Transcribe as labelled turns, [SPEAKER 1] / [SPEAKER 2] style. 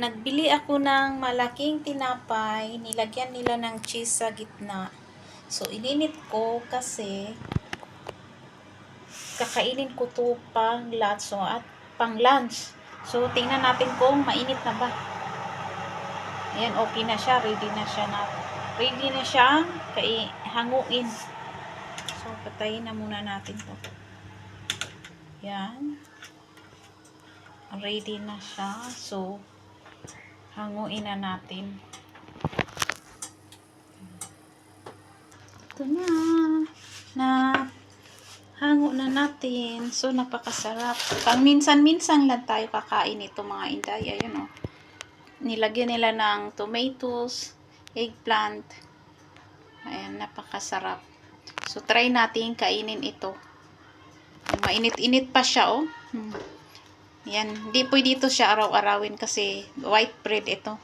[SPEAKER 1] Nagbili ako ng malaking tinapay, nilagyan nila ng cheese sa gitna. So, ininit ko kasi kakainin ko to pang lunch, at pang lunch. So, tingnan natin kung mainit na ba. Ayan, okay na siya. Ready na siya siyang hanguin. So, patayin na muna natin to. Yan. Ready na siya. So, hanguin na natin. Ito na hango na natin. So, napakasarap. Pang minsan-minsan lang tayo kakain ito, mga inday. Ayun, oh. Nilagyan nila ng tomatoes, eggplant. Ayan, napakasarap. So, try natin kainin ito. Mainit-init pa siya, oh. Yan. Hindi po dito siya araw-arawin kasi white bread ito.